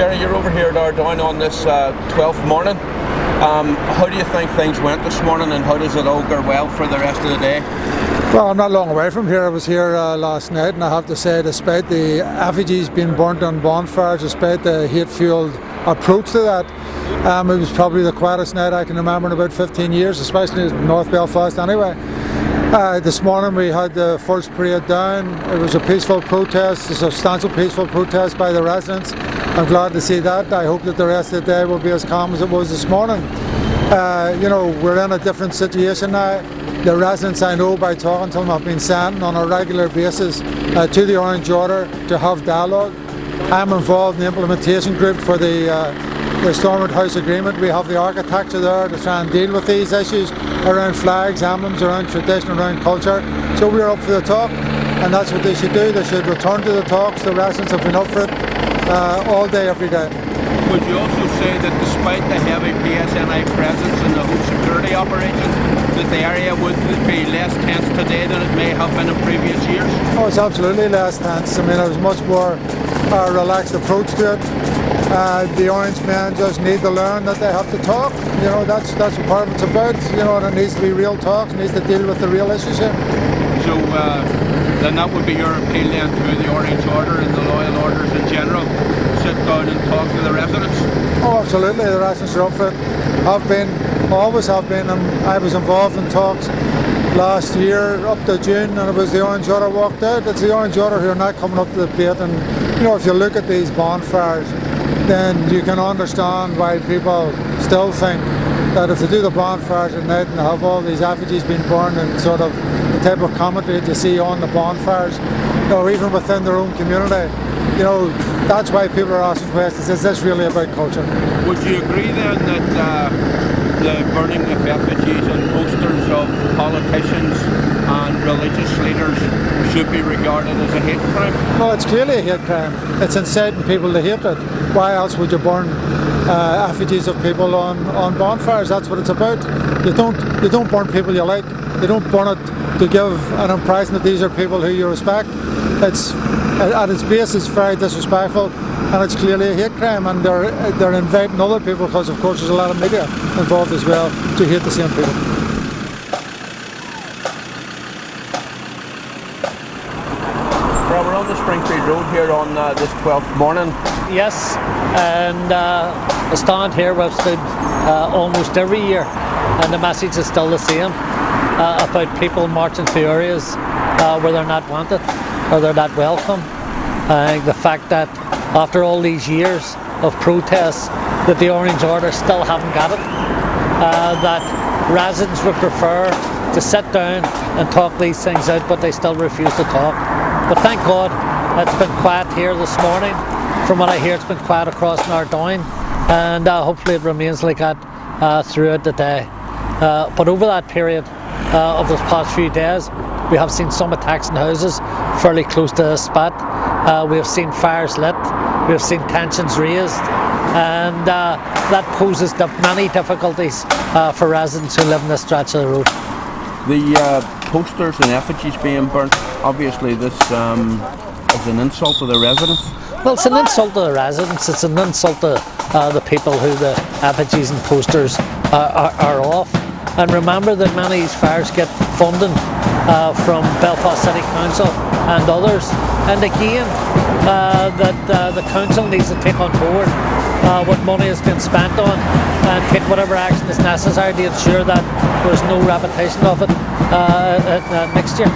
Gerry, you're over here at Ardoyne on this 12th morning. How do you think things went this morning, and how does it augur well for the rest of the day? Well, I'm not long away from here. I was here last night, and I have to say, despite the effigies being burnt on bonfires, despite the hate-fueled approach to that, it was probably the quietest night I can remember in about 15 years, especially in North Belfast anyway. This morning we had the first parade down. It was a peaceful protest, a substantial peaceful protest by the residents. I'm glad to see that. I hope that the rest of the day will be as calm as it was this morning. We're in a different situation now. The residents, I know by talking to them, have been sent on a regular basis to the Orange Order to have dialogue. I'm involved in the implementation group for the Stormont House Agreement. We have the architecture there to try and deal with these issues around flags, emblems, around tradition, around culture. So we're up for the talk, and that's what they should do. They should return to the talks. The residents have been up for it all day, every day. Would you also say that despite the heavy PSNI presence and the whole security operation, that the area would be less tense today than it may have been in previous years? Oh, it's absolutely less tense. I mean, it was much more relaxed approach to it. The Orange men just need to learn that they have to talk. That's what part of it's about. And it needs to be real talk. It needs to deal with the real issues here. So then that would be your appeal then to the Orange Order and the loyal orders in general. Sit down and talk to the residents. Oh, absolutely. The residents are up for it. Always have been. I was involved in talks last year up to June, and it was the Orange Order walked out. It's the Orange Order who are not coming up to the plate. And if you look at these bonfires, then you can understand why people still think that if they do the bonfires at night and have all these effigies being burned and sort of the type of commentary that you see on the bonfires, even within their own community, that's why people are asking questions. Is this really about culture? Would you agree then that the burning of effigies and posters of politicians and religious leaders should be regarded as a hate crime? Well, it's clearly a hate crime. It's inciting people to hatred. Why else would you burn effigies of people on bonfires? That's what it's about. You don't burn people you like. You don't burn it to give an impression that these are people who you respect. It's at its base, it's very disrespectful, and it's clearly a hate crime. And they're inviting other people, because of course there's a lot of media involved as well, to hate the same people. Well, we're on the Springfield Road here on this 12th morning. Yes, and I stand here, we've stood almost every year, and the message is still the same about people marching through areas where they're not wanted or they're not welcome. The fact that after all these years of protests that the Orange Order still haven't got it, that residents would prefer to sit down and talk these things out, but they still refuse to talk. But thank God it's been quiet here this morning. From what I hear, it's been quiet across Ardoyne, and hopefully it remains like that throughout the day. But over that period of those past few days, we have seen some attacks in houses fairly close to the spot. We have seen fires lit, we have seen tensions raised, and that poses many difficulties for residents who live in this stretch of the road. The posters and effigies being burnt, obviously this is an insult to the residents. Well, it's an insult to the residents, it's an insult to the people who the effigies and posters are off. And remember that many of these fires get funding from Belfast City Council and others. And again, that the council needs to take on board what money has been spent on and take whatever action is necessary to ensure that there's no repetition of it next year.